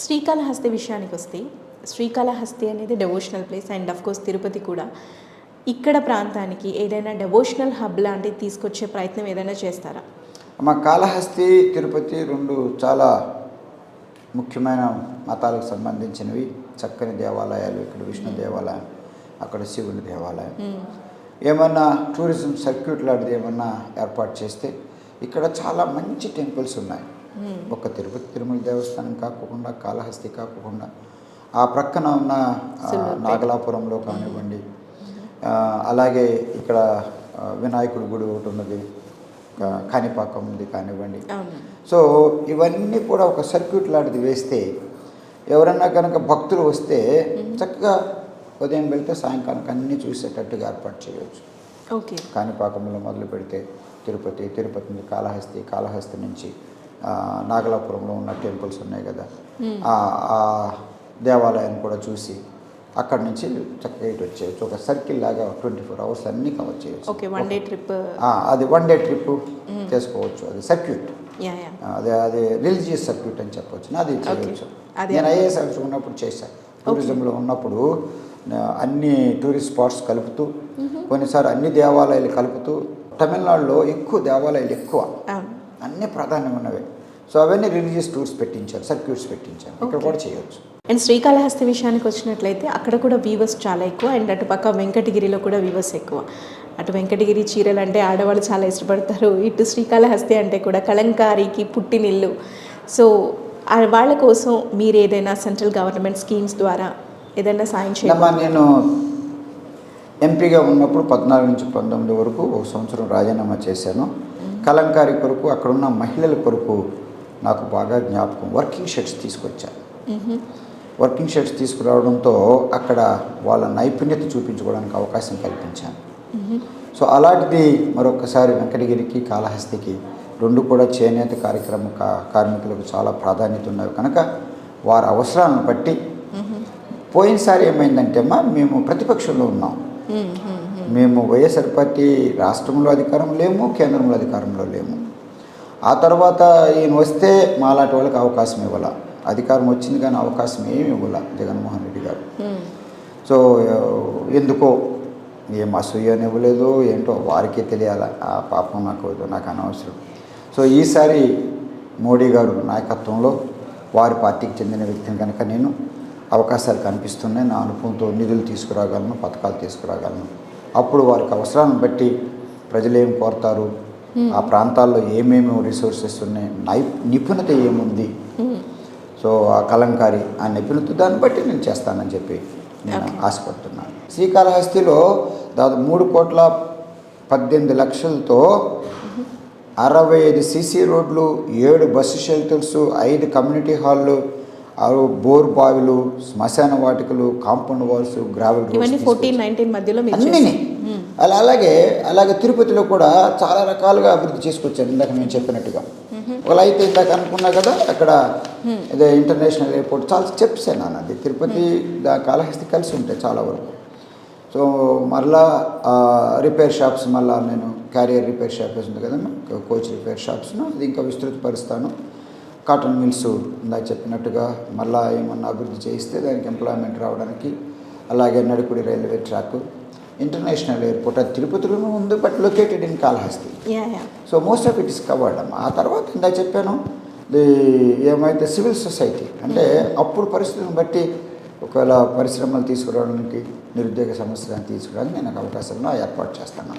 శ్రీకాళహస్తి విషయానికొస్తే, శ్రీకాళహస్తి అనేది devotional place and course Tirupati కూడా. ఇక్కడ ప్రాంతానికి ఏదైనా డెవోషనల్ హబ్ లాంటిది తీసుకొచ్చే ప్రయత్నం ఏదైనా చేస్తారా? మా కాళహస్తి, తిరుపతి 2 చాలా ముఖ్యమైన మతాలకు సంబంధించినవి. చక్కని దేవాలయాలు. ఇక్కడ విష్ణు దేవాలయం, అక్కడ శివుని దేవాలయం. ఏమన్నా టూరిజం సర్క్యూట్ లాంటిది ఏమన్నా ఏర్పాటు చేస్తే ఇక్కడ చాలా మంచి టెంపుల్స్ ఉన్నాయి. ఒక తిరుపతి తిరుమల దేవస్థానం కాకుండా, కాళహస్తి కాకుండా, ఆ ప్రక్కన ఉన్న నాగలాపురంలో కానివ్వండి, అలాగే ఇక్కడ వినాయకుడి గుడి ఒకటి ఉన్నది, కాణిపాకం ఉంది కానివ్వండి. సో ఇవన్నీ కూడా ఒక సర్క్యూట్ లాంటిది వేస్తే ఎవరన్నా కనుక భక్తులు వస్తే చక్కగా ఉదయం వెళ్తే సాయంకాలం అన్నీ చూసేటట్టుగా ఏర్పాటు చేయవచ్చు. ఓకే. కాణిపాకంలో మొదలు పెడితే తిరుపతి, తిరుపతి నుంచి కాళహస్తి, కాళహస్తి నుంచి నాగలాపురంలో ఉన్న టెంపుల్స్ ఉన్నాయి కదా, ఆ దేవాలయాన్ని కూడా చూసి అక్కడి నుంచి చక్కగా ఇటు వచ్చేయచ్చు. ఒక సర్కిల్ లాగా 24 అవర్స్ అన్నీ కవర్ చేయొచ్చు. Okay, one day trip. అది వన్ డే ట్రిప్ చేసుకోవచ్చు. అది సర్క్యూట్, అది రిలీజియస్ సర్క్యూట్ అని చెప్పవచ్చు. అది చేయవచ్చు. నేను ఐఏఎస్ ఆఫీసర్ ఉన్నప్పుడు చేశాను. టూరిజంలో ఉన్నప్పుడు అన్ని టూరిస్ట్ స్పాట్స్ కలుపుతూ, కొన్నిసార్లు అన్ని దేవాలయాలు కలుపుతూ, తమిళనాడులో ఎక్కువ దేవాలయాలు ఎక్కువ, అన్ని ప్రాధాన్యం ఉన్నవి. సో అవన్నీ రిలీజియస్ టూర్స్ పెట్టించారు, సర్క్యూట్స్ పెట్టించారు. ఇక్కడ కూడా చేయవచ్చు. అండ్ శ్రీకాళహస్తి విషయానికి వచ్చినట్లయితే అక్కడ కూడా వీవర్స్ చాలా ఎక్కువ, అండ్ అటు పక్క వెంకటగిరిలో కూడా వీవర్స్ ఎక్కువ. అటు వెంకటగిరి చీరలు అంటే ఆడవాళ్ళు చాలా ఇష్టపడతారు, ఇటు శ్రీకాళహస్తి అంటే కూడా కలంకారీకి పుట్టినిల్లు. సో వాళ్ళ కోసం మీరు ఏదైనా సెంట్రల్ గవర్నమెంట్ స్కీమ్స్ ద్వారా ఏదైనా సాయం చేయాలి? నేను ఎంపీగా ఉన్నప్పుడు 14 నుంచి 19 వరకు 1 సంవత్సరం రాజీనామా చేశాను. కలంకారీ కొరకు, అక్కడున్న మహిళల కొరకు నాకు బాగా జ్ఞాపకం. వర్కింగ్ షర్ట్స్ తీసుకొచ్చాను. వర్కింగ్ షర్ట్స్ తీసుకురావడంతో అక్కడ వాళ్ళ నైపుణ్యత చూపించుకోవడానికి అవకాశం కల్పించాను. సో అలాంటిది మరొకసారి వెంకటగిరికి, కాళహస్తికి 2 కూడా చేనేత కార్మికులకు చాలా ప్రాధాన్యత ఉన్నవి కనుక వారి అవసరాలను బట్టి. పోయినసారి ఏమైందంటే మేము ప్రతిపక్షంలో ఉన్నాం. మేము వైఎస్ఆర్ పార్టీ రాష్ట్రంలో అధికారం లేము, కేంద్రంలో అధికారంలో లేము. ఆ తర్వాత ఈయన వస్తే మాలాంటి వాళ్ళకి అవకాశం ఇవ్వాల. అధికారం వచ్చింది కానీ అవకాశం ఏమి ఇవ్వాల జగన్మోహన్ రెడ్డి గారు. సో ఎందుకో ఏం అసూయని ఇవ్వలేదు ఏంటో వారికే తెలియాల. ఆ పాపం నాకు అనవసరం. సో ఈసారి మోడీ గారు నాయకత్వంలో వారి పార్టీకి చెందిన వ్యక్తిని కనుక నేను అవకాశాలు కనిపిస్తున్నాయి. నా అనుభవంతో నిధులు తీసుకురాగలను, పథకాలు తీసుకురాగలను. అప్పుడు వారికి అవసరాలను బట్టి ప్రజలు ఏం కోరుతారు, ఆ ప్రాంతాల్లో ఏమేమి రిసోర్సెస్ ఉన్నాయి, నిపుణత ఏముంది, సో ఆ కలంకారీ ఆ నిపుణత దాన్ని బట్టి నేను చేస్తానని చెప్పి నేను ఆశపడుతున్నాను. శ్రీకాళహస్తిలో దాదాపు 3,18,00,000తో 65 సీసీ రోడ్లు, 7 బస్సు షెల్టర్స్, 5 కమ్యూనిటీ హాళ్ళు, 6 బోర్ బావిలు, శ్మశాన వాటికలు, కాంపౌండ్ వాల్స్, గ్రావెల్ అన్నీ. అలాగే తిరుపతిలో కూడా చాలా రకాలుగా అభివృద్ధి చేసుకొచ్చారు. ఇందాక నేను చెప్పినట్టుగా ఒకవేళ అయితే ఇందాక అనుకున్నా కదా, అక్కడ అదే ఇంటర్నేషనల్ ఎయిర్పోర్ట్ చాలా చెప్పాను అన్నది. తిరుపతి కాళహస్తి కలిసి ఉంటాయి చాలా వరకు. సో మరలా రిపేర్ షాప్స్, మళ్ళీ నేను క్యారియర్ రిపేర్ షాప్స్ ఉంది కదమ్మా, కోచ్ రిపేర్ షాప్స్ను అది ఇంకా విస్తృతపరుస్తాను. కాటన్ మిల్స్ ఇందాక చెప్పినట్టుగా మళ్ళీ ఏమన్నా అభివృద్ధి చేయిస్తే దానికి ఎంప్లాయ్మెంట్ రావడానికి, అలాగే నడుకుడి రైల్వే ట్రాక్, ఇంటర్నేషనల్ ఎయిర్పోర్ట్ అది తిరుపతిలోనూ ఉంది, but located in Kalahasti. So most of it is covered అమ్మా. ఆ తర్వాత ఇందాక చెప్పాను ఏమైతే సివిల్ సొసైటీ అంటే అప్పుడు పరిస్థితులను బట్టి ఒకవేళ పరిశ్రమలు తీసుకురావడానికి, నిరుద్యోగ సమస్యలను తీసుకురావడానికి నేను అవకాశాలను ఏర్పాటు చేస్తాను.